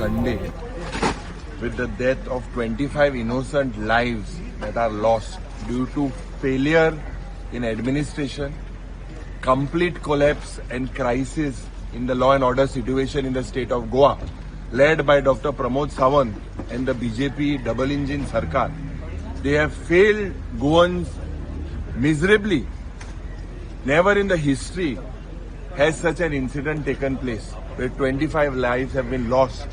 Sunday with the death of 25 innocent lives that are lost due to failure in administration, complete collapse and crisis in the law and order situation in the state of Goa, led by Dr. Pramod Sawant and the BJP double engine Sarkar. They have failed Goans miserably. Never in the history has such an incident taken place where 25 lives have been lost.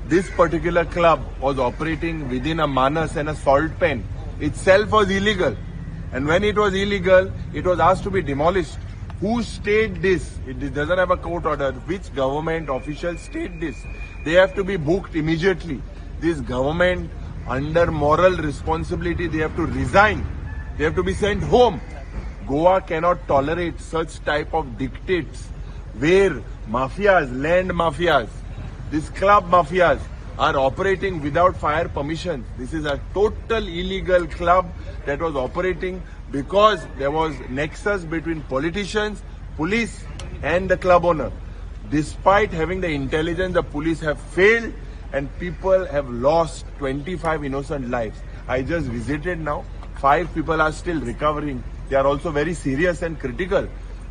This particular club was operating within a manas and a salt pen. Itself was illegal. And when it was illegal, it was asked to be demolished. Who stayed this? It doesn't have a court order. Which government official stayed this? They have to be booked immediately. This government, under moral responsibility, they have to resign. They have to be sent home. Goa cannot tolerate such type of dictates where mafias, land mafias, these club mafias are operating without fire permission. This is a total illegal club that was operating because there was nexus between politicians, police and the club owner. Despite having the intelligence, the police have failed and people have lost 25 innocent lives. I just visited now. 5 people are still recovering. They are also very serious and critical.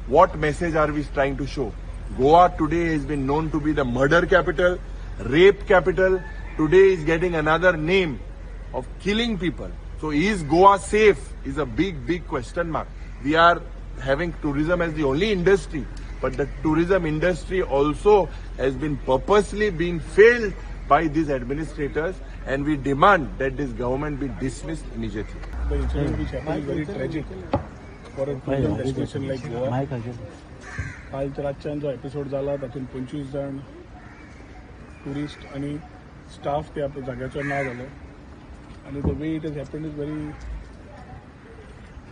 What message are we trying to show? Goa today has been known to be the murder capital, rape capital. Today is getting another name of killing people. So is Goa safe? Is a big question mark. We are having tourism as the only industry, but the tourism industry also has been purposely being failed by these administrators, and we demand that this government be dismissed immediately. The incident which happened is very tragic for a tourism destination like Goa. कालच्या रातच्यान जो episode जाला तातूंत 25 जण tourist आणि staff त्या जाग्याचो ना जालो आणि the way it has happened is very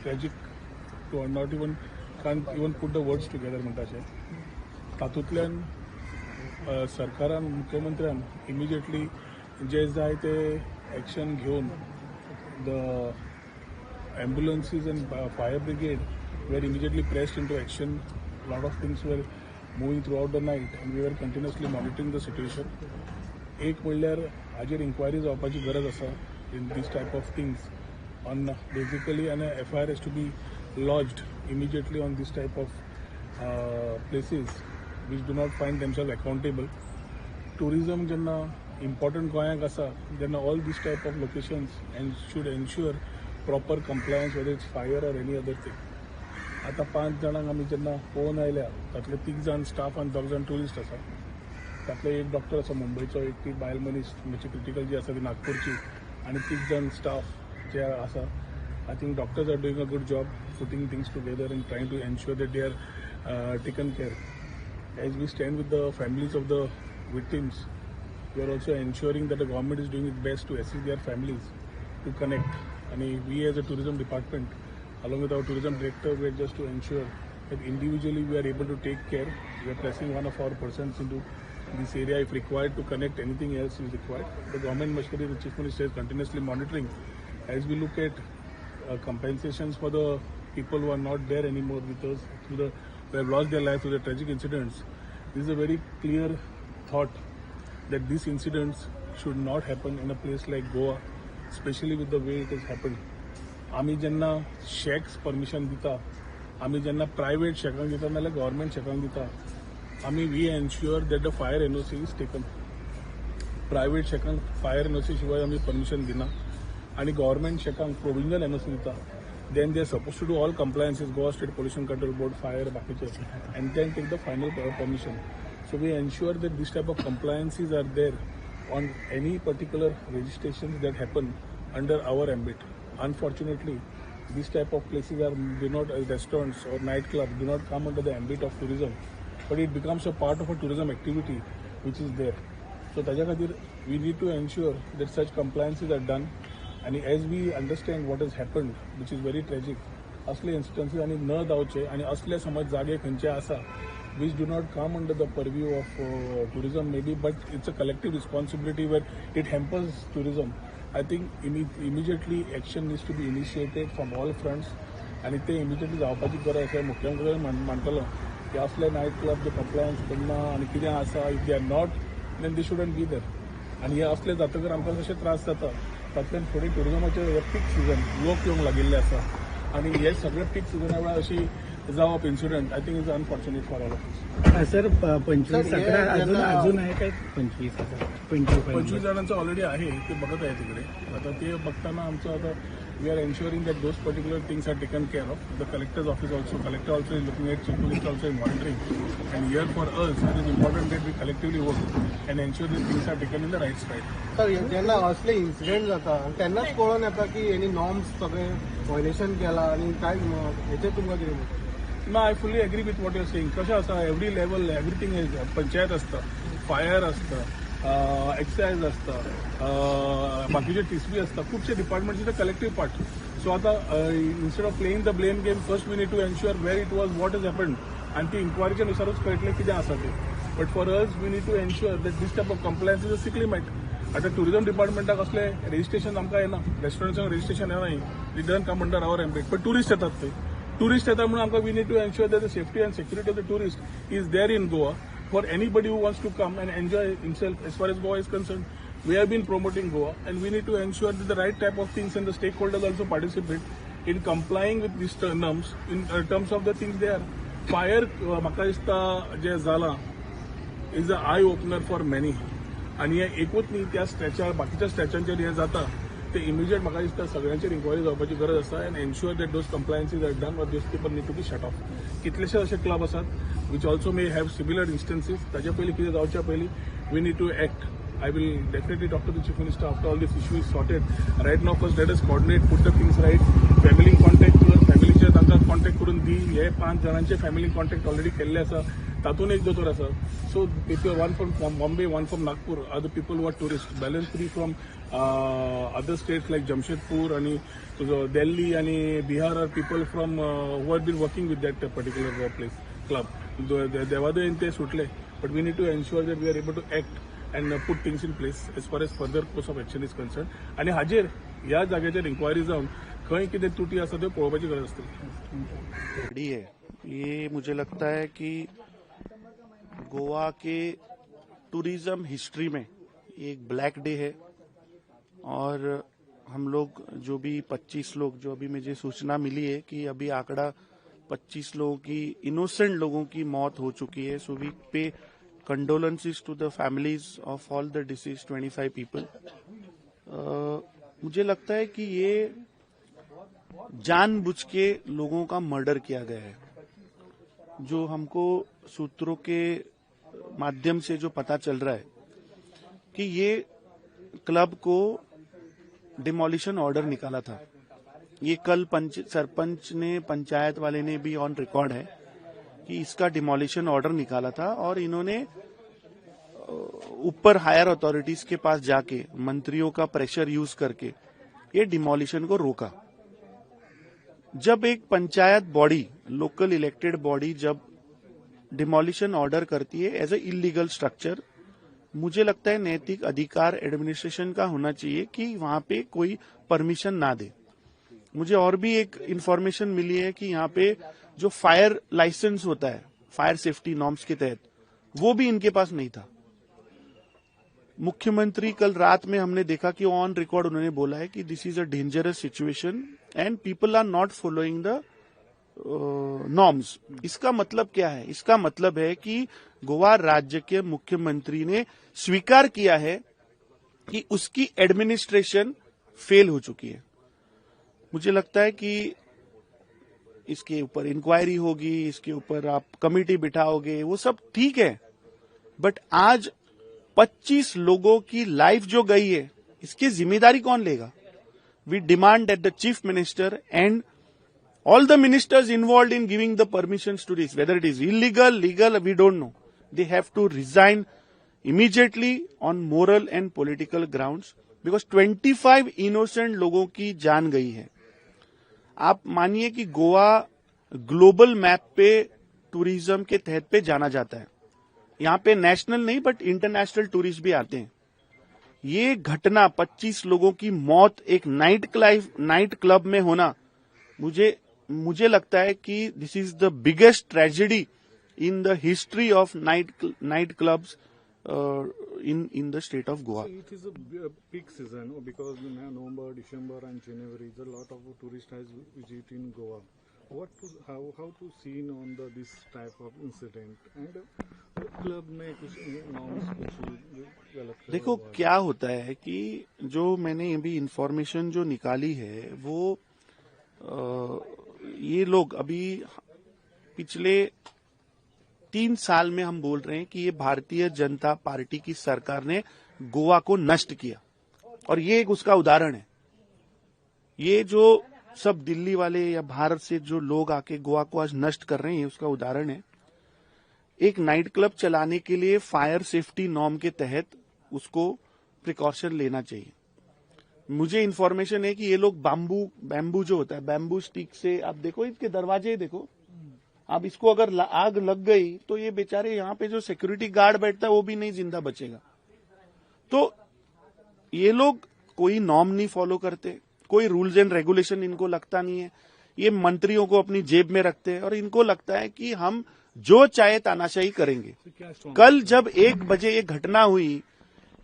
tragic to not even can't even put the words together म्हणटाशें तातूंतल्यान सरकारान मुख्यमंत्र्यान इमिजिएटली जे जाय ते एक्शन घेवन द ambulances and fire brigade were immediately pressed into action. A lot of things were moving throughout the night and we were continuously monitoring the situation. एक म्हणल्यार हाजेर inquiry जावपाची गरज आसा in this type of things. On basically an FIR has to be lodged immediately on this type of places which do not find themselves accountable. Tourism jenna important गोंयांक आसा जेन्ना all these type of locations and should ensure proper compliance, whether it's fire or any other thing. आता 5 जाणांक आमी जेन्ना पळोवन आयल्या तातले 3 जाण स्टाफ आनी 2 जाण टुरिस्ट आसा तातले एक डॉक्टर आसा मुंबयचो एक ती बायल मनीस मातशी क्रिटिकल जी आसा ती नागपूरची आनी 3 जाण स्टाफ जे आसा I think doctors are doing a good job putting things together and trying to ensure that they are taken care as we stand with the families of the victims we are also ensuring that the government is doing it best to assist their families to connect. And we as a tourism department, along with our tourism director, we are just to ensure that individually we are able to take care. We are pressing one of our persons into this area if required to connect anything else is required. The government machinery, the chief minister is continuously monitoring as we look at compensations for the people who are not there anymore with us, who have lost their life through the tragic incidents. This is a very clear thought that these incidents should not happen in a place like Goa. Especially with the way it has happened. आमी जेन्ना shakes permission दिता, आमी जेन्ना private शेकांक दिता नाल्यार government शेकांक दिता, आमी we ensure that the fire NOC is taken. Private शेकांक फायर एनओसी शिवाय आमी परमिशन दिना आनी गव्हर्मेंट शेकांक प्रोविजनल एनओसी दिता. Then they are suppose to do all compliances, Goa state pollution control board, fire बाकीचे, and then take the final permission. So we ensure that this type of compliances are there on any particular registrations that happen under our ambit. Unfortunately, these type of places do not, restaurants or nightclubs do not come under the ambit of tourism, but it becomes a part of a tourism activity which is there. So taja khatir we need to ensure that such compliances are done, and as we understand what has happened, which is very tragic, asle instances आणि न जावचे आणि असले समज जागे खंयचे आसा which do not come under the purview of tourism maybe, but it's a collective responsibility where it hampers tourism. I think immediately action needs to be initiated from all fronts and ते immediately जावपाची गरज आसा. मुख्यमंत्र्यान म्हणटलो की असले night club जे compliance करना आणि कितें आसा, if they are not then they shouldn't be there. आनी हे असले जातकीर आमकां जशे त्रास जाता तातूंतल्यान थोडी टुरिजमाचे पीक सीजन लोक येवंक लागिल्ले आसा आनी हे सगळे पीक सिजना वेळार अशी जावप incident I think is unfortunate for all of sir 25-17 अजून आहे काय 25 जणांचं ऑलरेडी आहे ते बघत आहे तिकडे आता ते बघताना आमचं आता we are ensuring that those particular things are taken care of the collector's office also collector also is looking at chief minister also is monitoring and here for us it is important that we collectively work and ensure these things are taken in the right side sir जेन्ना असले incident जाता तेन्नाच कळून येता की हेणी norms सगळे violation केला आणि काय हेचेर तुमकां कितें No, I fully agree with what you're saying. कशें आसा every level everything is panchayat आसता फायर आसता एक्सायज आसता बाकीचे टीसीबी आसता खुबशे departments is a collective part so आता instead of playing the blame game first we need to ensure where it was what is happened आणि ती इन्क्वायरीच्या नुसारच कळटलें कितें आसा ते but for us we need to ensure that this type of compliance is a sick limit आता tourism डिपार्टमेंटाक असले रजिस्ट्रेशन आमकां येना रेस्टॉरंट्सांक रजिस्ट्रेशन येना the doesn't come under our ambit पण टुरिस्ट येतात ते टुरिस्ट येतात म्हणून आमकां we need to ensure that the safety and security of the tourist is there in Goa for anybody who wants to come and enjoy himself as far as Goa is concern we have been promoting Goa and we need to ensure that the right type of things and the stakeholders also participate in complying with these norms in terms of the things they are. Fire, म्हाका दिसता जे जाला is a eye opener for many. आणि हे एकूच न्ही त्या स्ट्रेचार बाकीच्या स्ट्रेचांचेर हे जाता ते इमिजिएट म्हाका दिसता सगळ्यांचेर इन्क्वायरी जावपाची गरज आसा and ensure that those compliances are done or those people need to be shut off कितलेशे असे क्लब आसात which also may have similar instances ताचे पयलीं कितें जावच्या पयलीं we need to act I will definitely talk to the Chief Minister after all this issue is sorted. Right now, first let us coordinate, put the things right. Family contact कर, फॅमिलीचे तांकां contact करून दी. हे 5 जणांचे family contact already केल्ले आसा. तातूंत एक दोतोर आसा. So people, one from Bombay, one from Nagpur, are the people who are tourists. Balance 3 from other states like Jamshedpur and Delhi and Bihar are people from who have been working with that particular place club. Devado in ते सुटले. But we need to ensure that we are able to act and put things in place as far as further course of action is concerned. आणि हाजेर ह्या जाग्याचेर inquiry जावन खंय कितें त्रुटी आसा त्यो पळोवपाची गरज आसतली. ये मुझे लगता है कि गोवा के टूरिज्म हिस्ट्री में एक ब्लैक डे है और हम लोग जो भी 25 लोग जो अभी मुझे सूचना मिली है कि अभी आंकड़ा 25 लोगों की इनोसेंट लोगों की मौत हो चुकी है. सो वी पे condolences to the families of all the deceased 25 people. मुझे लगता है कि ये जानबूझ के लोगों का मर्डर किया गया है. जो हमको सूत्रों के माध्यम से जो पता चल रहा है कि ये क्लब को डिमोलिशन ऑर्डर निकाला था. ये कल सरपंच ने पंचायत वाले ने भी ऑन रिकॉर्ड है कि इसका डिमोलिशन ऑर्डर निकाला था और इन्होंने ऊपर हायर अथॉरिटीज के पास जाके मंत्रियों का प्रेशर यूज करके ये डिमोलिशन को रोका. जब एक panchayat body local elected body जब डिमोलिशन ऑर्डर करती है एज ए इलीगल स्ट्रक्चर, मुझे लगता है नैतिक अधिकार एडमिनिस्ट्रेशन का होना चाहिए कि वहां पे कोई परमिशन ना दे. मुझे और भी एक इंफॉर्मेशन मिली है कि यहाँ पे जो फायर लाइसेंस होता है फायर सेफ्टी नॉर्म्स के तहत वो भी इनके पास नहीं था. मुख्यमंत्री कल रात में हमने देखा कि ऑन रिकॉर्ड उन्होंने बोला है कि this is a dangerous situation and people are not following the norms. इसका मतलब क्या है? इसका मतलब है कि गोवा राज्य के मुख्यमंत्री ने स्वीकार किया है कि उसकी एडमिनिस्ट्रेशन फेल हो चुकी है. मुझे लगता है कि इसके ऊपर इंक्वायरी होगी, इसके ऊपर आप कमेटी बिठाओगे, वो सब ठीक है, बट आज 25 लोगों की लाइफ जो गई है इसकी जिम्मेदारी कौन लेगा? We demand that the chief minister and all the ministers involved in giving the permissions to this, whether it is illegal, legal, we don't know. They have to resign immediately on moral and political grounds because 25 innocent लोगों की जान गई है. आप मानिए कि Goa global map पे tourism के तहत पे जाना जाता है. यहाँ पे नेशनल नहीं बट इंटरनेशनल टूरिस्ट भी आते हैं. ये घटना 25 लोगों की मौत एक नाइट क्लब में होना, मुझे लगता है कि this is the biggest tragedy in the history of night clubs in the state of Goa. It is a peak season because November, December, and January, there are a lot of tourists has visit in Goa. How to see on this type of incident and club में कुछ norms कुछ गलत देखो क्या होता है कि जो मैंने अभी इंफॉर्मेशन जो निकाली है वो ये लोग अभी पिछले 3 साल में हम बोल रहे हैं कि ये भारतीय जनता पार्टी की सरकार ने गोवा को नष्ट किया और ये एक उसका उदाहरण है। ये जो सब दिल्ली वाले या भारत से जो लोग आके गोवा को आज नष्ट कर रहे हैं उसका उदाहरण है। एक नाइट क्लब चलाने के लिए फायर सेफ्टी नॉर्म के तहत उसको प्रिकॉशन लेना चाहिए। मुझे इन्फॉर्मेशन है कि ये लोग बैम्बू जो होता है बैम्बू स्टिक से, आप देखो इसके दरवाजे देखो, अब इसको अगर आग लग गई तो ये बेचारे यहाँ पे जो सिक्योरिटी गार्ड बैठता है वो भी नहीं जिंदा बचेगा। तो ये लोग कोई नॉर्म नहीं फॉलो करते, कोई रूल्स एंड रेगुलेशन इनको लगता नहीं है। ये मंत्रियों को अपनी जेब में रखते हैं और इनको लगता है कि हम जो चाहे तानाशाही करेंगे। कल जब 1 बजे ये घटना हुई,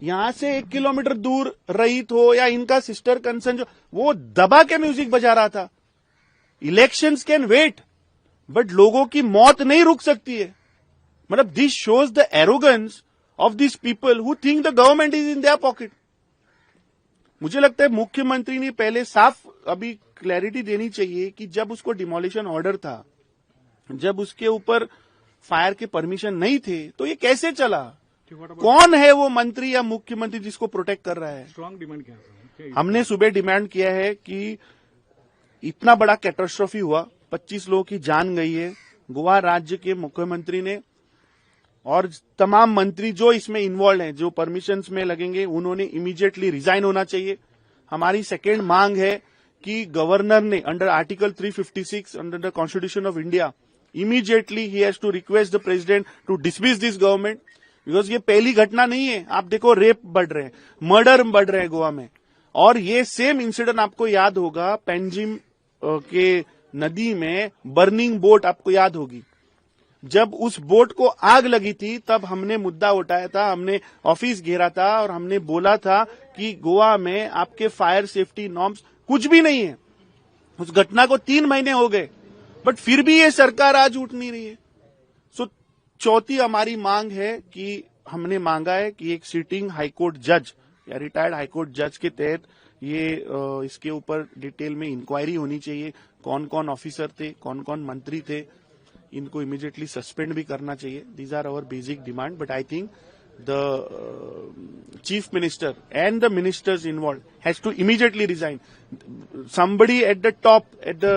यहां से 1 किलोमीटर दूर रहित हो या इनका सिस्टर कंसर्न जो वो दबा के म्यूजिक बजा रहा था। इलेक्शंस कैन वेट बट लोगों की मौत नहीं रुक सकती है। मतलब this shows the arrogance of this people who think the government is in their pocket. मुझे लगता है मुख्यमंत्री ने पहले साफ अभी क्लैरिटी देनी चाहिए कि जब उसको डिमोलिशन ऑर्डर था, जब उसके ऊपर फायर के परमिशन नहीं थे, तो ये कैसे चला? कौन है वो मंत्री या मुख्यमंत्री जिसको प्रोटेक्ट कर रहा है? स्ट्रॉन्ग डिमांड क्या? हमने सुबह डिमांड किया है कि इतना बड़ा कैटास्ट्रोफी हुआ, 25 लोगों की जान गई है। गोवा राज्य के मुख्यमंत्री ने और तमाम मंत्री जो इसमें इन्वॉल्व हैं, जो परमिशंस में लगेंगे, उन्होंने इमीडिएटली रिजाइन होना चाहिए। हमारी सेकेंड मांग है कि गवर्नर ने under article 356 under the constitution of India immediately he has to request the president to dismiss this government, because ये पहली घटना नहीं है। आप देखो रेप बढ़ रहे हैं, मर्डर बढ़ रहे हैं गोवा में, और ये सेम इंसिडेंट आपको याद होगा पेंजिम के नदी में बर्निंग बोट, आपको याद होगी। जब उस बोट को आग लगी थी तब हमने मुद्दा उठाया था, हमने ऑफिस घेरा था और हमने बोला था कि गोवा में आपके फायर सेफ्टी नॉर्म्स कुछ भी नहीं है। उस घटना को 3 महीने हो गए बट फिर भी ये सरकार आज उठ नहीं रही है। सो चौथी हमारी मांग है कि हमने मांगा है कि एक सिटिंग हाईकोर्ट जज या रिटायर्ड हाईकोर्ट जज के तहत ये इसके ऊपर डिटेल में इंक्वायरी होनी चाहिए। कौन कौन ऑफिसर थे, कौन कौन मंत्री थे, इनको इमीडिएटली सस्पेंड भी करना चाहिए। These are our basic demand, but I think the chief minister and the ministers involved has to immediately resign. Somebody at the top, at the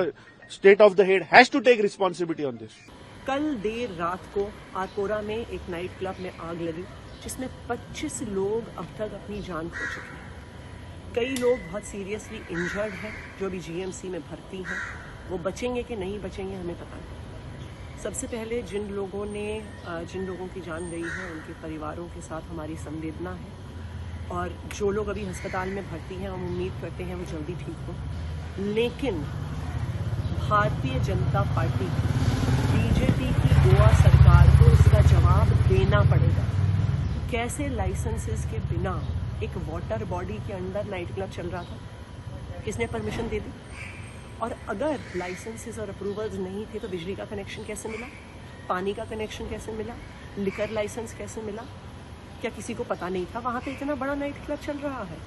state of the head, has to take responsibility on this. कल देर रात को आरपोरा में एक night club में आग लगी जिसमें 25 लोग अब तक अपनी जान खो चुके हैं। कई लोग बहुत सीरियसली इंजर्ड हैं जो अभी जीएमसी में भर्ती हैं। वो बचेंगे कि नहीं बचेंगे हमें पता नहीं। सबसे पहले जिन लोगों की जान गई है उनके परिवारों के साथ हमारी संवेदना है, और जो लोग अभी अस्पताल में भर्ती हैं हम उम्मीद करते हैं वो जल्दी ठीक हो। लेकिन भारतीय जनता पार्टी, बीजेपी की गोवा सरकार को इसका जवाब देना पड़ेगा। कैसे लाइसेंसेस के बिना एक वाटर बॉडी के अंदर नाइट क्लब चल रहा था? किसने परमिशन दे दी? और अगर लाइसेंसेस और अप्रूवल्स नहीं थे तो बिजली का कनेक्शन कैसे मिला, पानी का कनेक्शन कैसे मिला, लिकर लाइसेंस कैसे मिला? क्या किसी को पता नहीं था वहाँ पे इतना बड़ा नाइट क्लब चल रहा है?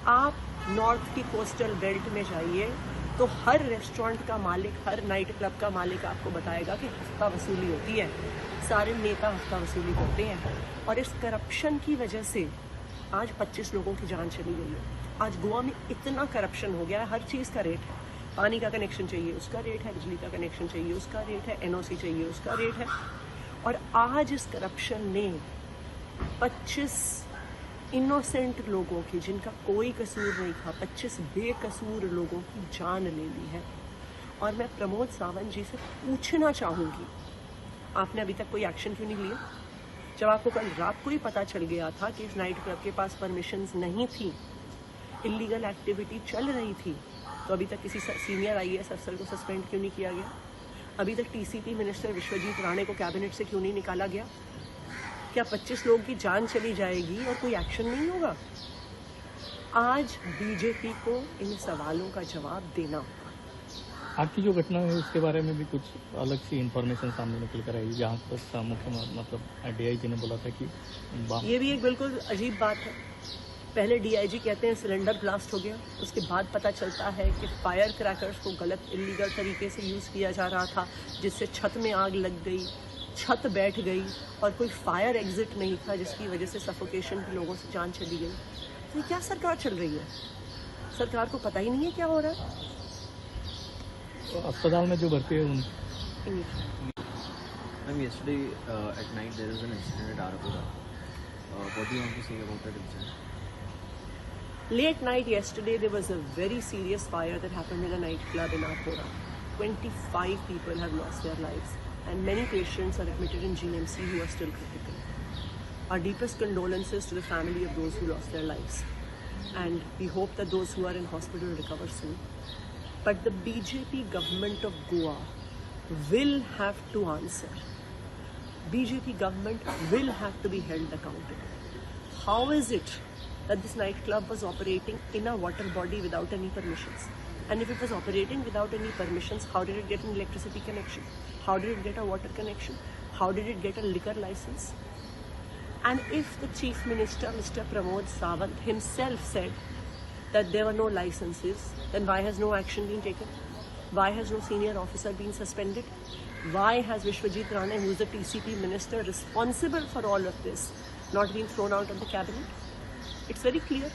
आप नॉर्थ की कोस्टल बेल्ट में जाइए तो हर रेस्टोरेंट का मालिक, हर नाइट क्लब का मालिक आपको बताएगा कि हफ्ता वसूली होती है। सारे नेता हफ्ता वसूली करते हैं और इस करप्शन की वजह से आज 25 लोगों की जान चली गई है। आज गोवा में इतना करप्शन हो गया है, हर चीज़ का रेट है। पानी का कनेक्शन चाहिए उसका रेट है, बिजली का कनेक्शन चाहिए उसका रेट है, एनओसी चाहिए उसका रेट है। और आज इस करप्शन ने 25 इनोसेंट लोगों की, जिनका कोई कसूर नहीं था, 25 बेकसूर लोगों की जान ले ली है। और मैं प्रमोद सावंत जी से पूछना चाहूँगी, आपने अभी तक कोई एक्शन क्यों नहीं लिया? जब आपको कल रात को ही पता चल गया था कि इस नाइट क्लब के पास परमिशंस नहीं थी, इलीगल एक्टिविटी चल रही थी, तो अभी तक किसी सीनियर आईएएस अफसर को सस्पेंड क्यों नहीं किया गया? अभी तक टीसीपी मिनिस्टर विश्वजीत राणे को कैबिनेट से क्यों नहीं निकाला गया? क्या 25 लोगों की जान चली जाएगी और कोई एक्शन नहीं होगा? आज बीजेपी को इन सवालों का जवाब देना होगा। आज की जो घटना है उसके बारे में भी कुछ अलग सी इन्फॉर्मेशन सामने निकल कर आई, जहाँ पर मतलब डीआईजी ने बोला था कि ये भी एक बिल्कुल अजीब बात है। पहले डीआईजी कहते हैं सिलेंडर ब्लास्ट हो गया, उसके बाद पता चलता है कि फायर क्रैकर्स को गलत इलीगल तरीके से यूज़ किया जा रहा था, जिससे छत में आग लग गई, छत बैठ गई और कोई फायर एग्जिट नहीं था, जिसकी वजह से सफोकेशन की लोगों से जान चली गई। तो ये क्या सरकार चल रही है? सरकार को पता ही नहीं है क्या हो रहा है। अस्पताल में जो भर्ती है उन Ma'am, yesterday at night there was an incident at Arapura. What do you want to say about that incident? Late night yesterday, there was a very serious fire that happened in a nightclub in Arapura. 25 people have lost their lives, and many patients are admitted in GMC who are still critical. Our deepest condolences to the family of those who lost their lives, and we hope that those who are in hospital recover soon. But the BJP government of Goa will have to answer. BJP government will have to be held accountable. How is it that this nightclub was operating in a water body without any permissions? And if it was operating without any permissions, how did it get an electricity connection? How did it get a water connection? How did it get a liquor license? And if the Chief Minister, Mr. Pramod Sawant himself said that there were no licenses, then why has no action been taken? Why has no senior officer been suspended? Why has Vishwajit Rane, who is the TCP minister responsible for all of this, not been thrown out of the cabinet? It's very clear.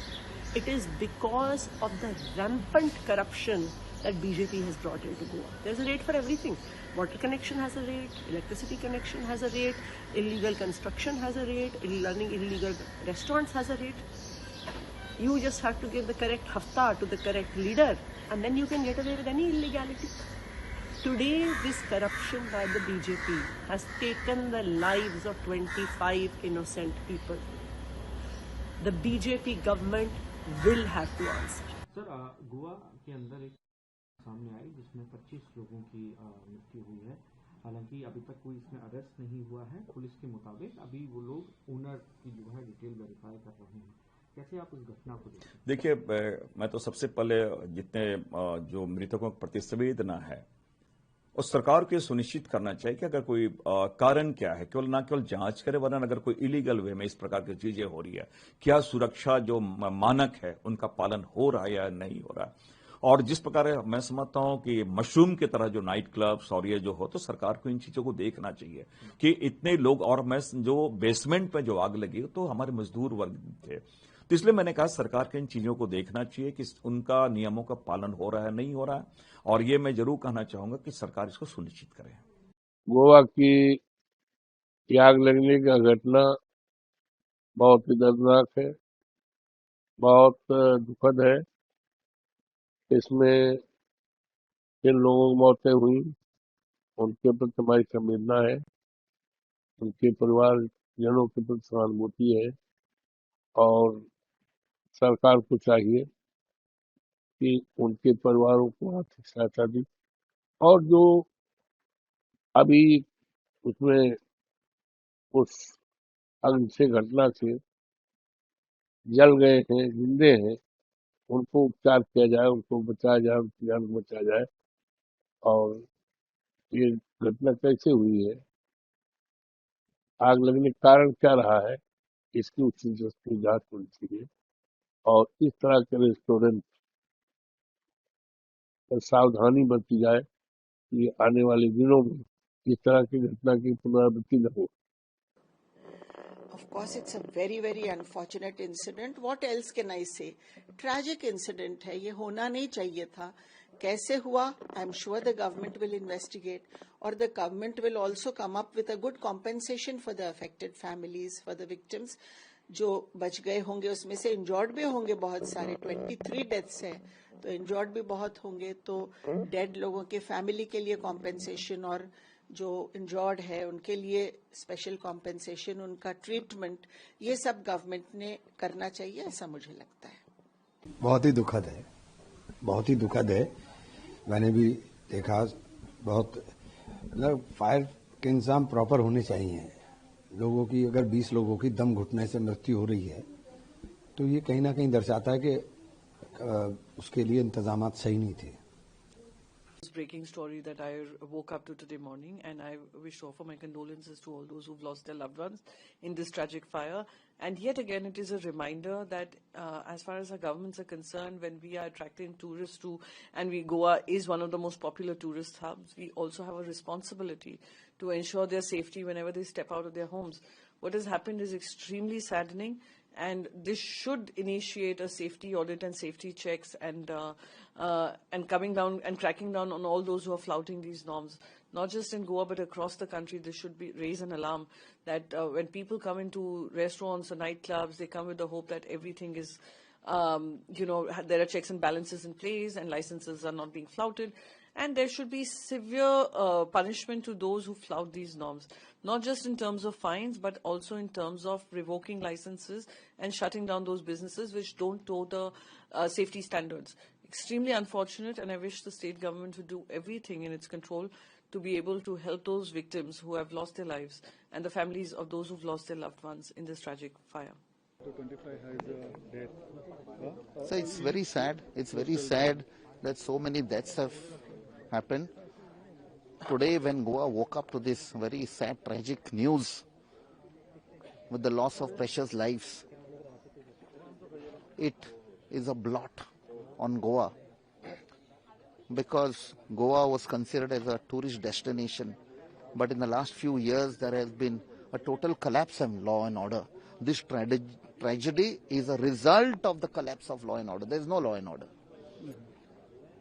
It is because of the rampant corruption that BJP has brought into Goa. There's a rate for everything. Water connection has a rate, electricity connection has a rate, illegal construction has a rate, running illegal restaurants has a rate. You just have to give the correct hafta to the correct leader, and then you can get away with any illegality. Today, this corruption by the BJP has taken the lives of 25 innocent people. The BJP government will have to answer. Sir, Goa के अंदर एक सामने आई जिसमें 25 लोगों की मृत्यु हुई है। हालांकि अभी तक कोई इसमें अरेस्ट नहीं हुआ है। पुलिस के मुताबिक अभी वो लोग ओनर की जो है डिटेल वेरीफाई कर रहे हैं। कैसे आप इस घटना को देखते हैं? देखिए, मैं तो सबसे पहले जितने जो मृतकों के प्रति संवेदना है उस सरकार को सुनिश्चित करना चाहिए कि अगर कोई कारण क्या है, केवल ना केवल जांच करे, वरना अगर कोई इलीगल वे में इस प्रकार की चीजें हो रही है, क्या सुरक्षा जो मानक है उनका पालन हो रहा है या नहीं हो रहा है। और जिस प्रकार मैं समझता हूं कि मशरूम की तरह जो नाइट क्लब्स और ये जो हो, तो सरकार को इन चीजों को देखना चाहिए कि इतने लोग, और मैं जो बेसमेंट में जो आग लगी तो हमारे मजदूर वर्ग थे, तो इसलिए मैंने कहा सरकार को इन चीजों को देखना चाहिए कि उनका नियमों का पालन हो रहा है नहीं हो रहा है। और ये मैं जरूर कहना चाहूंगा कि सरकार इसको सुनिश्चित करे। गोवा की आग लगने का घटना बहुत ही दर्दनाक है, बहुत दुखद है। इसमें जिन लोगों की मौतें हुई उनके प्रति हमारी संवेदना है, उनके परिवारजनों के प्रति सहानुभूति है, और सरकार को चाहिए कि उनके परिवारों को आर्थिक सहायता दी, और जो अभी उसमें उस अग्नि से घटना से जल गए हैं, जिंदे हैं, उनको उपचार किया जाए, उनको बचाया जाए, उनकी जान को बचाया जाए। और ये घटना कैसे हुई है, आग लगने का कारण क्या रहा है, इसकी उचित जांच होनी चाहिए। और इस तरह के रेस्टोरेंट पर सावधानी बरती जाए कि आने वाले दिनों में इस तरह की घटना की पुनरावृत्ति न हो। Of course, it's a very, very unfortunate incident. What else can I say? Tragic incident है, ये होना नहीं चाहिए था। कैसे हुआ? I'm sure the government will investigate, or the government will also come up with a good compensation for the affected families, for the victims. जो बच गए होंगे उसमें से इंजॉर्ड भी होंगे बहुत सारे, 23 डेथ्स है, तो इंजॉर्ड भी बहुत होंगे। तो डेड लोगों के फैमिली के लिए कॉम्पेंसेशन, और जो इंजॉर्ड है उनके लिए स्पेशल कॉम्पेंसेशन, उनका ट्रीटमेंट, ये सब गवर्नमेंट ने करना चाहिए, ऐसा मुझे लगता है। बहुत ही दुखद है, बहुत ही दुखद है। मैंने भी देखा, बहुत मतलब फायर के इंतजाम प्रॉपर होने चाहिए, लोगों की अगर 20 लोगों की दम घुटने से मृत्यु हो रही है तो ये कहीं ना कहीं दर्शाता है कि उसके लिए इंतजामात सही नहीं थे. Breaking story that I woke up to today morning, and I wish to offer my condolences to all those who've lost their loved ones in this tragic fire. And yet again, it is a reminder that as far as our governments are concerned, when we are attracting tourists to, and Goa is one of the most popular tourist hubs, we also have a responsibility to ensure their safety whenever they step out of their homes. What has happened is extremely saddening, and this should initiate a safety audit and safety checks, and coming down and cracking down on all those who are flouting these norms. Not just in Goa, but across the country, this should be raise an alarm that when people come into restaurants or nightclubs, they come with the hope that everything is, there are checks and balances in place and licenses are not being flouted. And there should be severe punishment to those who flout these norms, not just in terms of fines, but also in terms of revoking licenses and shutting down those businesses which don't toe the safety standards. Extremely unfortunate, and I wish the state government would do everything in its control to be able to help those victims who have lost their lives and the families of those who've lost their loved ones in this tragic fire. 25 has a death. So it's very sad. It's very sad that so many deaths have happened. Today when Goa woke up to this very sad, tragic news with the loss of precious lives, it is a blot on Goa, because Goa was considered as a tourist destination, but in the last few years there has been a total collapse in law and order. This tragedy is a result of the collapse of law and order. There is no law and order.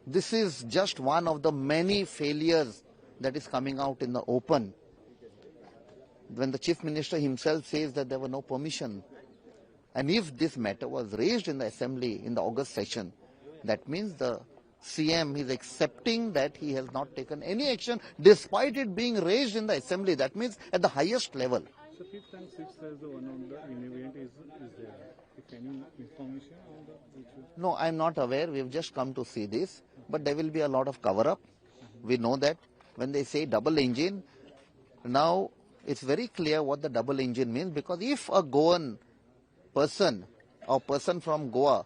This is just one of the many failures that is coming out in the open. When the Chief Minister himself says that there were no permission, and if this matter was raised in the Assembly in the August session, that means the CM is accepting that he has not taken any action despite it being raised in the Assembly. That means at the highest level. So 5th and 6th as the one on the event is there. If any information on the... No, I am not aware. We have just come to see this. But there will be a lot of cover-up. We know that. When they say double engine, now it's very clear what the double engine means, because if a Goan person or person from Goa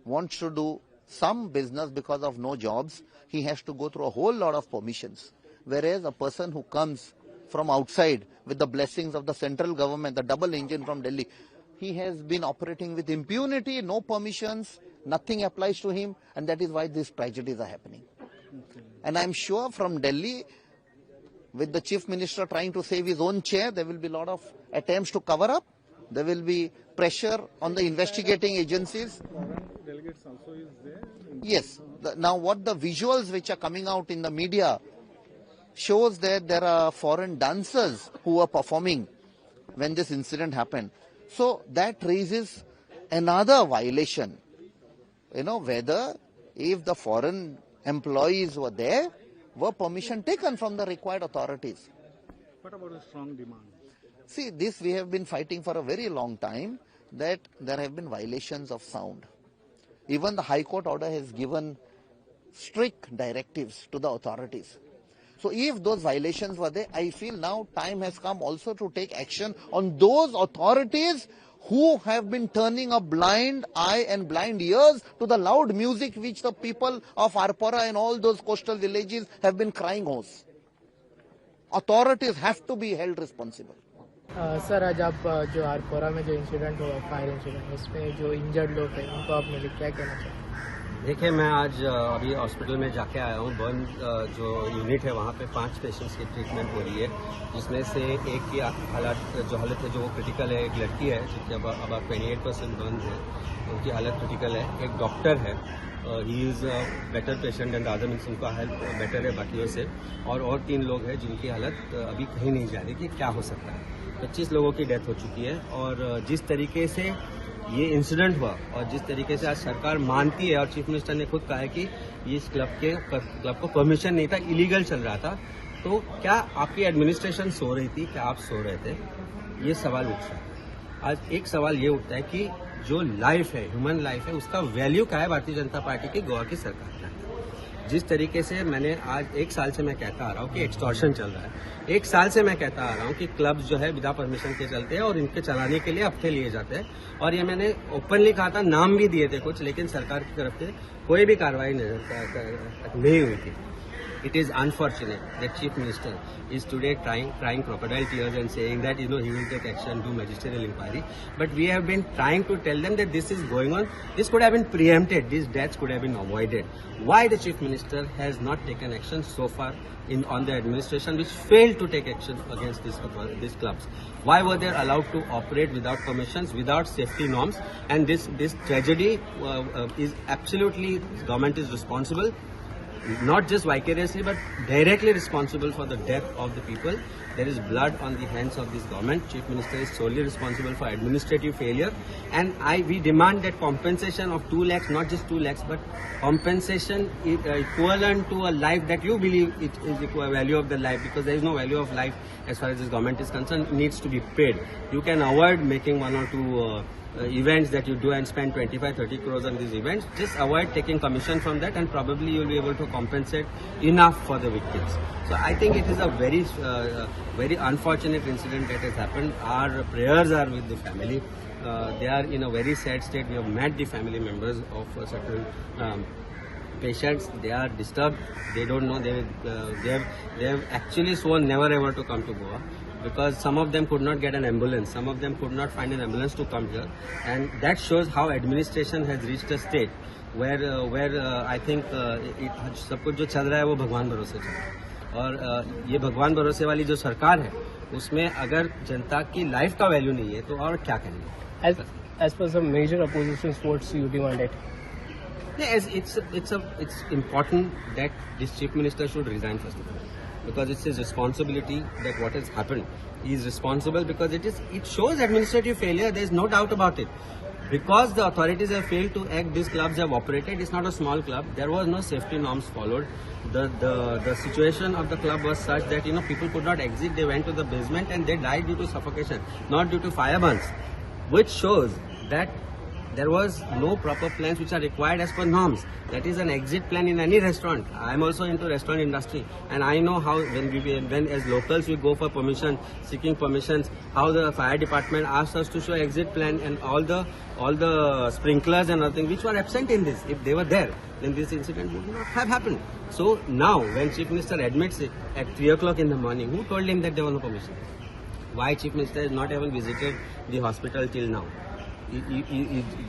wants to do some business because of no jobs, he has to go through a whole lot of permissions. Whereas a person who comes from outside with the blessings of the central government, the double engine from Delhi, he has been operating with impunity, no permissions, nothing applies to him, and that is why these tragedies are happening. And I'm sure from Delhi, with the Chief Minister trying to save his own chair, there will be a lot of attempts to cover up. There will be pressure on the investigating agencies. Foreign delegates also is there? Yes. Now what the visuals which are coming out in the media shows that there are foreign dancers who were performing when this incident happened. So that raises another violation. Whether if the foreign employees were there, were permission taken from the required authorities. What about a strong demand? See, this we have been fighting for a very long time, that there have been violations of sound. Even the High Court order has given strict directives to the authorities. So if those violations were there, I feel now time has come also to take action on those authorities who have been turning a blind eye and blind ears to the loud music which the people of Arpora and all those coastal villages have been crying hoarse. Authorities have to be held responsible. Sir, आज आप जो आरपोरा में जो incident हुआ, fire incident, उसमें जो injured लोग हैं उनको आप मुझे क्या कहना चाहिए? देखिए, मैं आज अभी हॉस्पिटल में जाके आया हूँ। बर्न जो यूनिट है वहाँ पे 5 पेशेंट्स की ट्रीटमेंट हो रही है, जिसमें से एक की हालत है जो क्रिटिकल है। एक लड़की है जिसकी अब 28% बर्न है, उनकी हालत क्रिटिकल है। एक डॉक्टर है, he is better patient and other means उनका हेल्थ बेटर है बाकियों से। और 3 लोग हैं जिनकी हालत अभी कहीं नहीं जा रही कि क्या हो सकता है। 25 लोगों की डेथ हो चुकी है। और जिस तरीके से ये इंसिडेंट हुआ और जिस तरीके से आज सरकार मानती है, और चीफ मिनिस्टर ने खुद कहा है कि ये इस क्लब को परमिशन नहीं था, इलीगल चल रहा था, तो क्या आपकी एडमिनिस्ट्रेशन सो रही थी? क्या आप सो रहे थे? ये सवाल उठ रहा है। आज एक सवाल ये उठता है कि जो लाइफ है, ह्यूमन लाइफ है, उसका वैल्यू क्या है भारतीय जनता पार्टी की, गोवा की सरकार का? जिस तरीके से मैंने आज 1 साल से मैं कहता आ रहा हूँ कि एक्सटॉर्शन चल रहा है, 1 साल से मैं कहता आ रहा हूँ कि क्लब्स जो है बिना परमिशन के चलते हैं और इनके चलाने के लिए हफ्ते लिए जाते हैं, और ये मैंने ओपनली कहा था, नाम भी दिए थे कुछ, लेकिन सरकार की तरफ से कोई भी कार्रवाई नहीं हुई थी. It is unfortunate that Chief Minister is today crying crocodile tears and saying that he will take action, do magisterial inquiry. But we have been trying to tell them that this is going on. This could have been preempted. These deaths could have been avoided. Why the Chief Minister has not taken action so far on the administration, which failed to take action against these clubs? Why were they allowed to operate without permissions, without safety norms? And this tragedy is absolutely, government is responsible. Not just vicariously but directly responsible for the death of the people. There is blood on the hands of this government. Chief Minister is solely responsible for administrative failure, and we demand that compensation of 2 lakhs, not just 2 lakhs, but compensation equivalent to a life that you believe it is the value of the life, because there is no value of life as far as this government is concerned, needs to be paid. You can avoid making 1 or 2 events that you do and spend 25-30 crores on these events. Just avoid taking commission from that, and probably you will be able to compensate enough for the victims. So I think it is a very unfortunate incident that has happened. Our prayers are with the family. They are in a very sad state. We have met the family members of certain patients. They are disturbed. They don't know. They have actually sworn never ever to come to Goa, because some of them could not get an ambulance, some of them could not find an ambulance to come here, and that shows how administration has reached a state where I think सब कुछ जो चल रहा है वो भगवान भरोसे चल रहा है, और ये भगवान भरोसे वाली जो सरकार है उसमें अगर जनता की लाइफ का वैल्यू नहीं है तो और क्या करेंगे? As per some major opposition sports you demanded. Yes, it's important that this Chief Minister should resign first of all, because it's his responsibility that what has happened. He is responsible because it shows administrative failure. There is no doubt about it. Because the authorities have failed to act, these clubs have operated. It's not a small club. There was no safety norms followed. The situation of the club was such that people could not exit. They went to the basement and they died due to suffocation, not due to fire burns, which shows that there was no proper plans which are required as per norms. That is an exit plan in any restaurant. I am also into restaurant industry, and I know how when as locals we go for permission, seeking permissions, how the fire department asks us to show exit plan and all the sprinklers and everything which were absent in this. If they were there, then this incident would not have happened. So now, when Chief Minister admits it at 3 o'clock in the morning, who told him that there was no permission? Why Chief Minister has not even visited the hospital till now?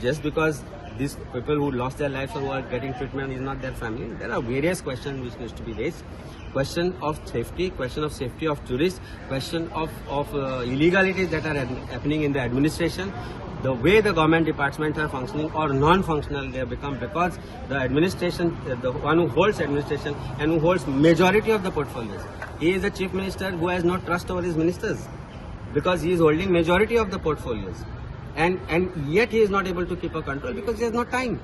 Just because these people who lost their lives or who are getting treatment is not their family. There are various questions which needs to be raised. Question of safety, question of safety of tourists, question of illegalities that are happening in the administration. The way the government departments are functioning or non-functional they have become, because the administration, the one who holds administration and who holds majority of the portfolios, he is the Chief Minister who has no trust over his ministers, because he is holding majority of the portfolios. And yet he is not able to keep a control because he has no time.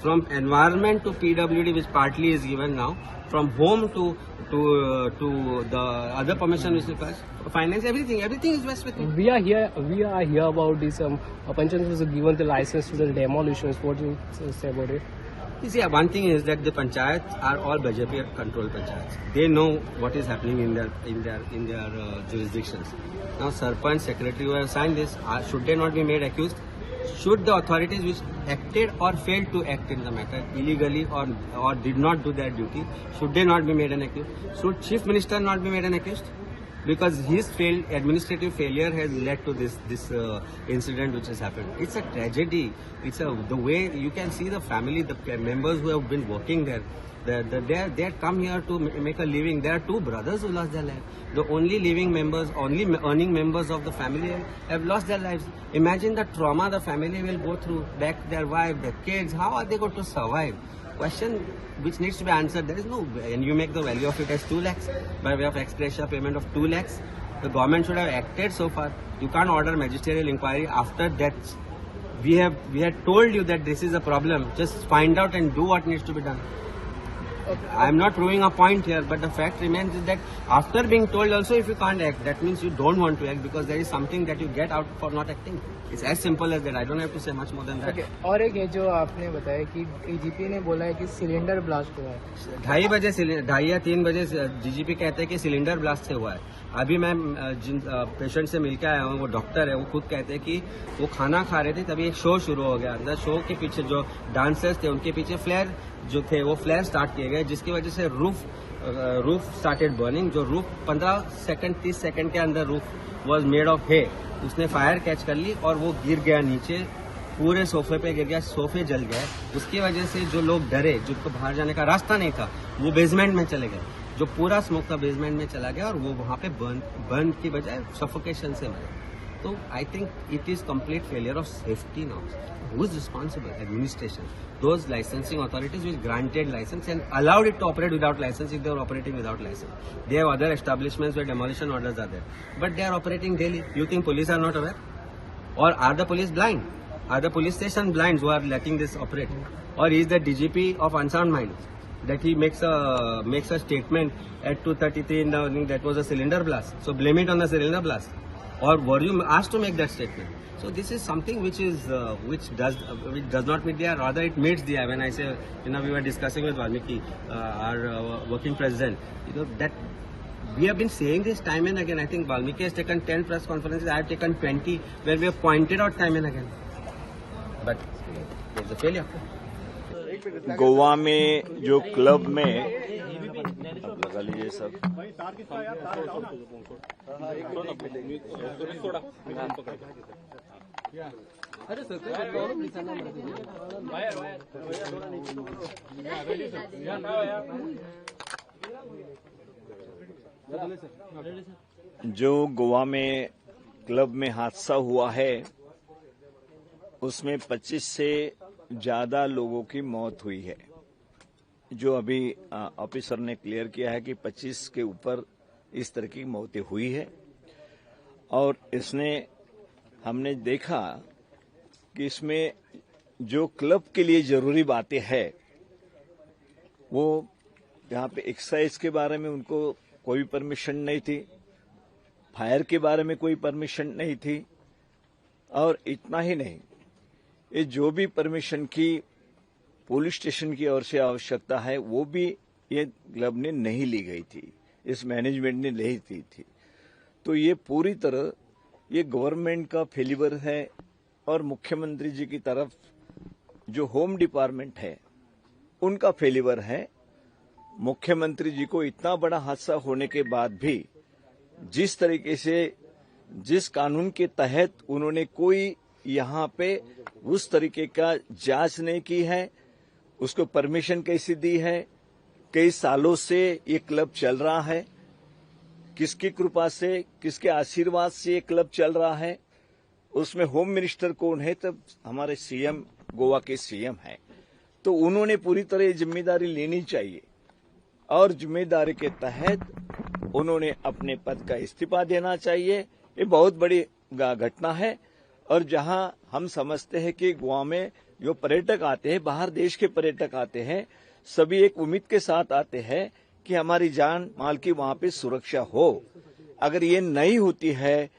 From environment to PWD, which partly is given now, from home to the other permission which requires finance, everything is vested with him. We are here about this. Panchayat was given the license to the demolitions. What do you say about it? You see, one thing is that the panchayats are all BJP controlled panchayats. They know what is happening in their jurisdictions. Now, Sarpanch, Secretary who have signed this, should they not be made accused? Should the authorities which acted or failed to act in the matter illegally or did not do their duty, should they not be made an accused? Should Chief Minister not be made an accused? Because his administrative failure has led to this incident which has happened. It's a tragedy. The way you can see the family, the members who have been working there, they had come here to make a living. There are 2 brothers who lost their lives. The only living members, only earning members of the family have lost their lives. Imagine the trauma the family will go through. Back their wife, their kids. How are they going to survive? Question which needs to be answered. There is no, and you make the value of it as 2 lakhs by way of ex gratia payment of 2 lakhs. The government should have acted so far. You can't order magisterial inquiry after deaths. We had told you that this is a problem. Just find out and do what needs to be done. I am not proving a point here, but the fact remains is that after being told also if you can't act, that means you don't want to act because there is something that you get out for not acting. It's as simple as that. I don't have to say much more than that. Okay. और एक है जो आपने बताया कि DGP ने बोला है कि सिलेंडर ब्लास्ट हुआ है 2:30 या 3 बजे डीजीपी कहते हैं कि सिलेंडर ब्लास्ट से हुआ है। अभी मैं जिन पेशेंट से मिलकर आया हूँ, वो डॉक्टर है, वो खुद कहते हैं कि वो खाना खा रहे थे तभी एक शो शुरू हो गया। अंदर शो के पीछे जो डांसर्स थे उनके पीछे फ्लेयर जो थे वो फ्लेयर स्टार्ट किए गए, जिसकी वजह से रूफ स्टार्टेड बर्निंग। जो रूफ 15 सेकंड 30 सेकंड के अंदर रूफ वॉज मेड ऑफ हे, उसने फायर कैच कर ली और वो गिर गया नीचे, पूरे सोफे पे गिर गया, सोफे जल गए। उसकी वजह से जो लोग डरे, जिनको बाहर जाने का रास्ता नहीं था, वो बेसमेंट में चले गए। जो पूरा स्मोक था बेसमेंट में चला गया और वो वहां पे बर्न की बजाय सफोकेशन से मरे। तो I think it is complete failure of safety norms. Who is responsible? Administration. Those licensing authorities which granted license and allowed it to operate without license if they were operating without license. They have other establishments where demolition orders are there. But they are operating daily. You think police are not aware? Or are the police blind? Are the police station blind who are letting this operate? Or is the DGP of unsound mind that he makes a statement at 2:33 in the morning that was a cylinder blast? So blame it on the cylinder blast. Or were you asked to make that statement? So this is something which does not meet the eye, rather it meets the eye. When I say, we were discussing with Valmiki, our working president, that we have been saying this time and again. I think Valmiki has taken 10 press conferences. I have taken 20 where we have pointed out time and again. But there is a failure. Goa में जो club में लगा लीजिए सब जो गोवा में club में हादसा हुआ है उसमें 25 से ज्यादा लोगों की मौत हुई है। जो अभी ऑफिसर ने क्लियर किया है कि 25 के ऊपर इस तरह की मौतें हुई है। और हमने देखा कि इसमें जो क्लब के लिए जरूरी बातें हैं वो यहाँ पे एक्सरसाइज के बारे में उनको कोई परमिशन नहीं थी, फायर के बारे में कोई परमिशन नहीं थी, और इतना ही नहीं, ये जो भी परमिशन की पुलिस स्टेशन की ओर से आवश्यकता है वो भी ये क्लब ने नहीं ली गई थी, इस मैनेजमेंट ने नहीं दी थी। तो ये पूरी तरह ये गवर्नमेंट का फेलियर है और मुख्यमंत्री जी की तरफ जो होम डिपार्टमेंट है उनका फेलियर है। मुख्यमंत्री जी को इतना बड़ा हादसा होने के बाद भी जिस तरीके से जिस कानून के तहत उन्होंने कोई यहाँ पे उस तरीके का जांच नहीं की है, उसको परमिशन कैसे दी है। कई सालों से ये क्लब चल रहा है, किसकी कृपा से, किसके आशीर्वाद से ये क्लब चल रहा है। उसमें होम मिनिस्टर कौन है? तब हमारे सीएम, गोवा के सीएम हैं। तो उन्होंने पूरी तरह जिम्मेदारी लेनी चाहिए और जिम्मेदारी के तहत उन्होंने अपने पद का इस्तीफा देना चाहिए। ये बहुत बड़ी घटना है और जहां हम समझते हैं कि गोवा में जो पर्यटक आते हैं, बाहर देश के पर्यटक आते हैं, सभी एक उम्मीद के साथ आते हैं कि हमारी जान माल की वहां पे सुरक्षा हो। अगर ये नहीं होती है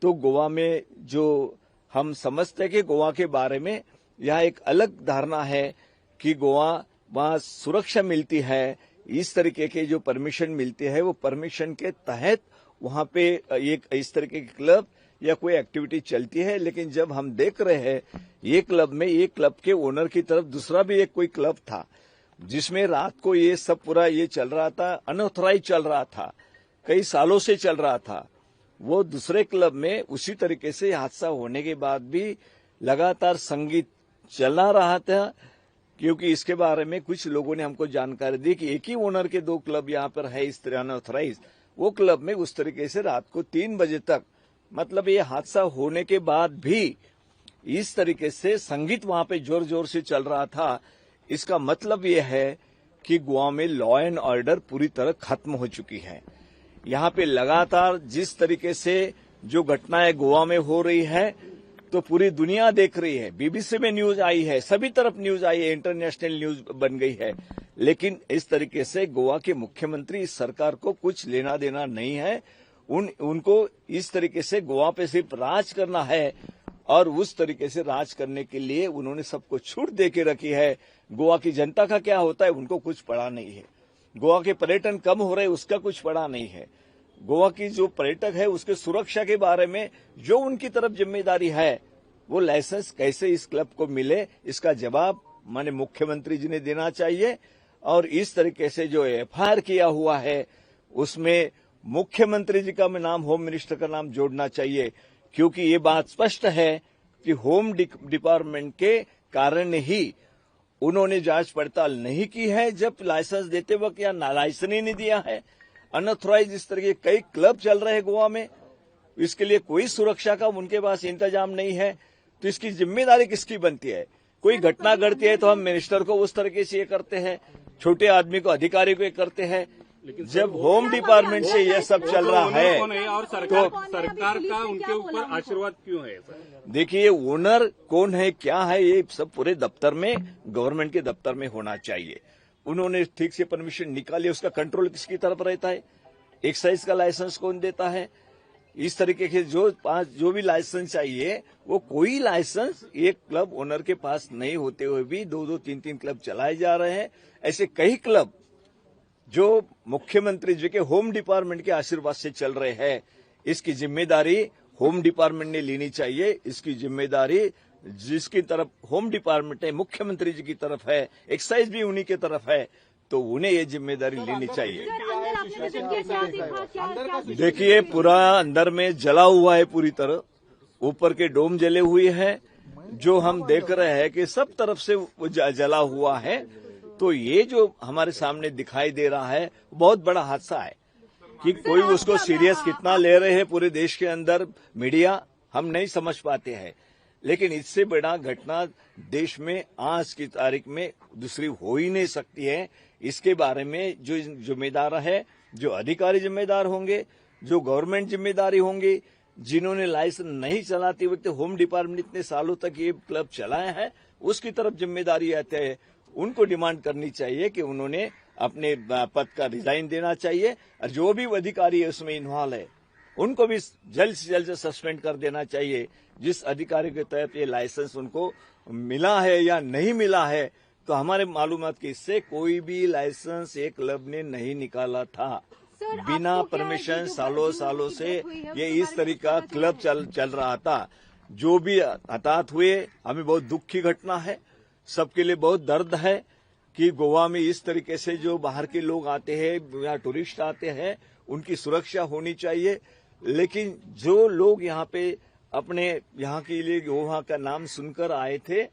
तो गोवा में जो हम समझते हैं कि गोवा के बारे में यह एक अलग धारणा है कि गोवा वहां सुरक्षा मिलती है, इस तरीके के जो परमिशन मिलती है वो परमिशन के तहत वहां पे एक इस तरीके के क्लब या कोई एक्टिविटी चलती है। लेकिन जब हम देख रहे हैं ये क्लब में, ये क्लब के ओनर की तरफ दूसरा भी एक कोई क्लब था जिसमें रात को ये सब पूरा ये चल रहा था, अनऑथराइज चल रहा था, कई सालों से चल रहा था। वो दूसरे क्लब में उसी तरीके से हादसा होने के बाद भी लगातार संगीत चला रहा था, क्योंकि इसके बारे में कुछ लोगों ने हमको जानकारी दी कि एक ही ओनर के 2 क्लब यहाँ पर है इस तरह अनऑथराइज। वो क्लब में उस तरीके से रात को 3 बजे तक, मतलब ये हादसा होने के बाद भी इस तरीके से संगीत वहां पे जोर जोर से चल रहा था। इसका मतलब ये है कि गोवा में लॉ एंड ऑर्डर पूरी तरह खत्म हो चुकी है। यहाँ पे लगातार जिस तरीके से जो घटनाएं गोवा में हो रही है तो पूरी दुनिया देख रही है, बीबीसी में न्यूज आई है, सभी तरफ न्यूज आई है, इंटरनेशनल न्यूज बन गई है। लेकिन इस तरीके से गोवा के मुख्यमंत्री इस सरकार को कुछ लेना देना नहीं है। उनको इस तरीके से गोवा पे सिर्फ राज करना है और उस तरीके से राज करने के लिए उन्होंने सबको छूट दे के रखी है। गोवा की जनता का क्या होता है उनको कुछ पड़ा नहीं है। गोवा के पर्यटन कम हो रहे उसका कुछ पड़ा नहीं है। गोवा की जो पर्यटक है उसके सुरक्षा के बारे में जो उनकी तरफ जिम्मेदारी है वो लाइसेंस कैसे इस क्लब को मिले इसका जवाब माने मुख्यमंत्री जी ने देना चाहिए। और इस तरीके से जो एफआईआर किया हुआ है उसमें मुख्यमंत्री जी का नाम, होम मिनिस्टर का नाम जोड़ना चाहिए, क्योंकि ये बात स्पष्ट है कि होम डिपार्टमेंट के कारण ही उन्होंने जांच पड़ताल नहीं की है जब लाइसेंस देते वक्त या लाइसेंस ही नहीं दिया है। अनऑथराइज इस तरह के कई क्लब चल रहे हैं गोवा में, इसके लिए कोई सुरक्षा का उनके पास इंतजाम नहीं है। तो इसकी जिम्मेदारी किसकी बनती है? कोई घटना घटती है तो हम मिनिस्टर को उस तरीके से ये करते हैं, छोटे आदमी को, अधिकारी को ये करते हैं। जब होम डिपार्टमेंट से ये सब चल रहा है और सरकार का उनके ऊपर आशीर्वाद क्यों है? देखिए, ओनर कौन है, क्या है, ये सब पूरे दफ्तर में, गवर्नमेंट के दफ्तर में होना चाहिए। उन्होंने ठीक से परमिशन निकाली, उसका कंट्रोल किसकी तरफ रहता है? एक्साइज का लाइसेंस कौन देता है? इस तरीके के जो भी लाइसेंस चाहिए वो कोई लाइसेंस एक क्लब ओनर के पास नहीं होते हुए भी 2-2, 3-3 क्लब चलाए जा रहे हैं। ऐसे कई क्लब जो मुख्यमंत्री जी के होम डिपार्टमेंट के आशीर्वाद से चल रहे हैं, इसकी जिम्मेदारी होम डिपार्टमेंट ने लेनी चाहिए। इसकी जिम्मेदारी जिसकी तरफ होम डिपार्टमेंट है, मुख्यमंत्री जी की तरफ है, एक्साइज भी उन्हीं की तरफ है, तो उन्हें ये जिम्मेदारी लेनी चाहिए। देखिए, पूरा अंदर में जला हुआ है, पूरी तरह ऊपर के डोम जले हुए हैं, जो हम देख रहे हैं कि सब तरफ से वो जला हुआ है। तो ये जो हमारे सामने दिखाई दे रहा है बहुत बड़ा हादसा है कि कोई उसको सीरियस कितना ले रहे हैं पूरे देश के अंदर मीडिया, हम नहीं समझ पाते हैं। लेकिन इससे बड़ा घटना देश में आज की तारीख में दूसरी हो ही नहीं सकती है। इसके बारे में जो जिम्मेदार है, जो अधिकारी जिम्मेदार होंगे, जो गवर्नमेंट जिम्मेदारी होंगी, जिन्होंने लाइसेंस नहीं चलाते वक्त होम डिपार्टमेंट इतने सालों तक ये क्लब चलाया है, उसकी तरफ जिम्मेदारी आती है। उनको डिमांड करनी चाहिए कि उन्होंने अपने पद का रिजाइन देना चाहिए और जो भी अधिकारी है उसमें इन्वॉल्व है उनको भी जल्द से जल्द सस्पेंड कर देना चाहिए। जिस अधिकारी के तहत ये लाइसेंस उनको मिला है या नहीं मिला है, तो हमारे मालूमात के इससे कोई भी लाइसेंस एक क्लब ने नहीं निकाला था। बिना परमिशन सालों से ये इस तरीके का क्लब चल रहा था। जो भी हताहत हुए, हमें बहुत दुख की घटना है, सबके लिए बहुत दर्द है कि गोवा में इस तरीके से जो बाहर के लोग आते हैं या टूरिस्ट आते हैं, उनकी सुरक्षा होनी चाहिए। लेकिन जो लोग यहाँ पे अपने यहाँ के लिए गोवा का नाम सुनकर आए थे,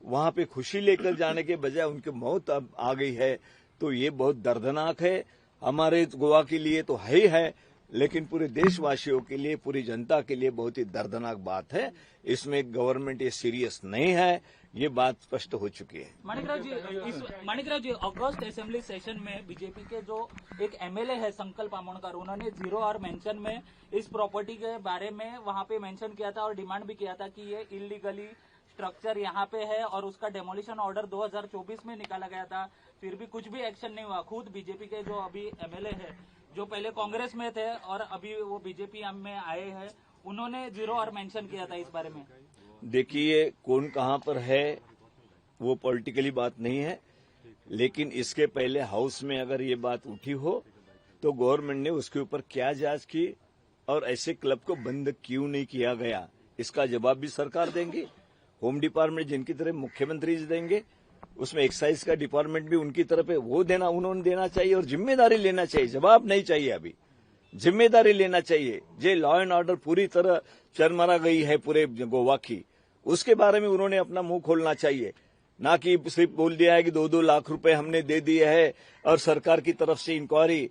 वहां पे खुशी लेकर जाने के बजाय उनकी मौत अब आ गई है, तो ये बहुत दर्दनाक है। हमारे गोवा के लिए तो है, लेकिन पूरे देशवासियों के लिए, पूरी जनता के लिए बहुत ही दर्दनाक बात है। इसमें गवर्नमेंट ये सीरियस नहीं है, ये बात स्पष्ट हो चुकी है। माणिकराव जी, अगस्त असेंबली सेशन में बीजेपी के जो एक एमएलए है संकल्प आमोणकर, उन्होंने 0 और मेंशन में इस प्रॉपर्टी के बारे में वहां पे मेंशन किया था और डिमांड भी किया था कि ये इलीगली स्ट्रक्चर यहाँ पे है और उसका डेमोलिशन ऑर्डर 2024 में निकाला गया था, फिर भी कुछ भी एक्शन नहीं हुआ। खुद बीजेपी के जो अभी एमएलए है, जो पहले कांग्रेस में थे और अभी वो बीजेपी में आए हैं, उन्होंने 0 और मेंशन किया था इस बारे में। देखिए, कौन कहां पर है वो पॉलिटिकली बात नहीं है, लेकिन इसके पहले हाउस में अगर ये बात उठी हो तो गवर्नमेंट ने उसके ऊपर क्या जांच की और ऐसे क्लब को बंद क्यों नहीं किया गया, इसका जवाब भी सरकार देंगी। होम डिपार्टमेंट जिनकी तरफ मुख्यमंत्री जी देंगे, उसमें एक्साइज का डिपार्टमेंट भी उनकी तरफ है, वो उन्होंने देना चाहिए और जिम्मेदारी लेना चाहिए। जवाब नहीं चाहिए, अभी जिम्मेदारी लेना चाहिए। जे लॉ एंड ऑर्डर पूरी तरह चरमरा गई है पूरे गोवा की, उसके बारे में उन्होंने अपना मुंह खोलना चाहिए, ना कि सिर्फ बोल दिया है कि 2-2 लाख रुपए हमने दे दिए है और सरकार की तरफ से इंक्वायरी।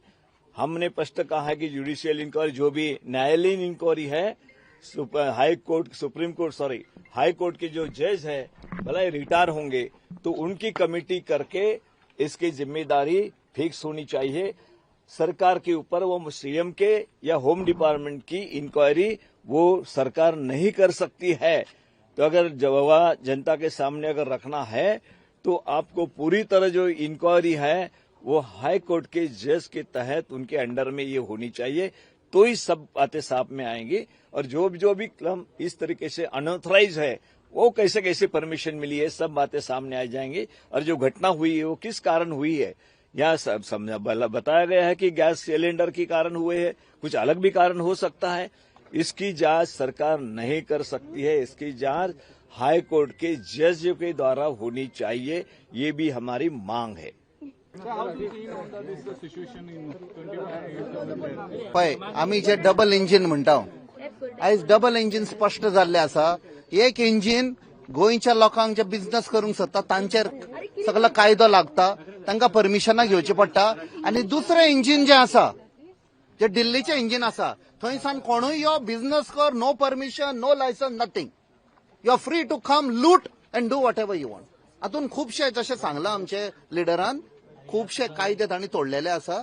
हमने स्पष्ट कहा है कि जुडिशियल इंक्वायरी, जो भी न्यायालयीन इंक्वायरी है, हाई कोर्ट के जो जज है, भले रिटायर होंगे, तो उनकी कमेटी करके इसकी जिम्मेदारी फिक्स होनी चाहिए। सरकार के ऊपर वो सीएम के या होम डिपार्टमेंट की इंक्वायरी वो सरकार नहीं कर सकती है। तो अगर जवाब जनता के सामने अगर रखना है तो आपको पूरी तरह जो इंक्वायरी है वो हाई कोर्ट के जज के तहत उनके अंडर में ये होनी चाहिए, तो ही सब बातें साफ में आएंगी। और जो भी क्लम इस तरीके से अनऑथराइज है वो कैसे कैसे परमिशन मिली है, सब बातें सामने आ जाएंगी। और जो घटना हुई है वो किस कारण हुई है, यहाँ सब बताया गया है कि गैस सिलेंडर के कारण हुए हैं, कुछ अलग भी कारण हो सकता है। इसकी जांच सरकार नहीं कर सकती है, इसकी जांच हाई कोर्ट के जज के द्वारा होनी चाहिए, ये भी हमारी मांग है। पळय आमी जे डबल इंजिन म्हणटा, आयज डबल इंजिन स्पश्ट जाल्ले आसा। एक इंजिन गोंयच्या लोकांक जे बिझनेस करूंक सोदता तांचेर सगळो कायदो लागता, तांकां परमिशनां घेवची पडटा। आनी दुसरें इंजिन जे आसा, जे दिल्लीचें इंजिन आसा, थंयसान कोणूय यो बिझनेस कर, no permission, no licence, nothing. You are free to come, loot and do whatever you want. हातून खुबशे जशें सांगलां आमचे लिडरान, खुबशे कायदे तांणी तोडलेले आसा।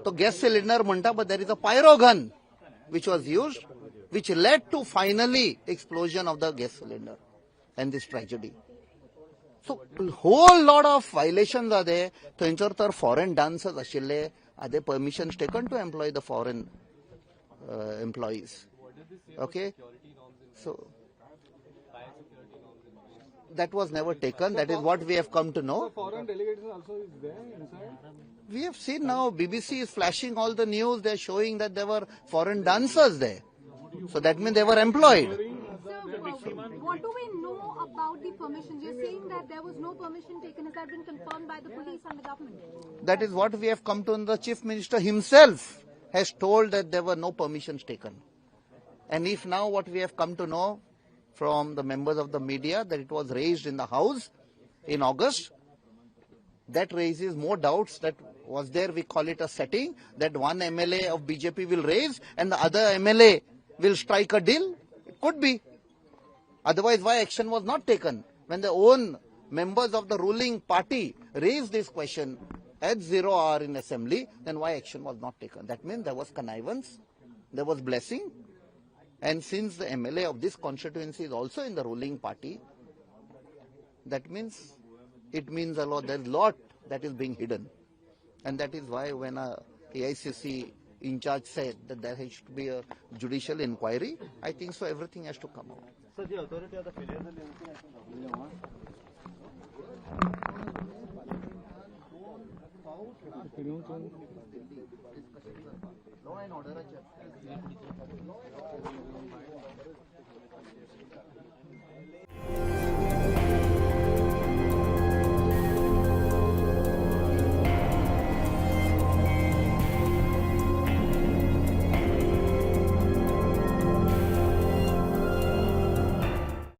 तो गॅस सिलिंडर म्हणटा, but there is a pyro gun which was used, which led to finally explosion of the gas cylinder and this tragedy. So whole lot of violations are there. थंयसर तर foreign dancers आशिल्ले, are they permissions taken to employ the foreign employees? Okay, so that was never taken. That is what we have come to know. Foreign delegation also is there inside. We have seen now BBC is flashing all the news. They're showing that there were foreign dancers there. So that means they were employed. What do we know about the permissions? You're saying that there was no permission taken. Has that been confirmed by the police and the government? That is what we have come to know. The Chief Minister himself has told that there were no permissions taken. And if now what we have come to know from the members of the media that it was raised in the House in August, that raises more doubts that was there, we call it a setting, that one MLA of BJP will raise and the other MLA will strike a deal. It could be. Otherwise, why action was not taken? When the own members of the ruling party raised this question at 0 hour in assembly, then why action was not taken? That means there was connivance, there was blessing. And since the MLA of this constituency is also in the ruling party, that means, it means a lot, there's a lot that is being hidden. And that is why when a AICC in charge said that there has to be a judicial inquiry, I think so everything has to come out. So the authority of the failure law and order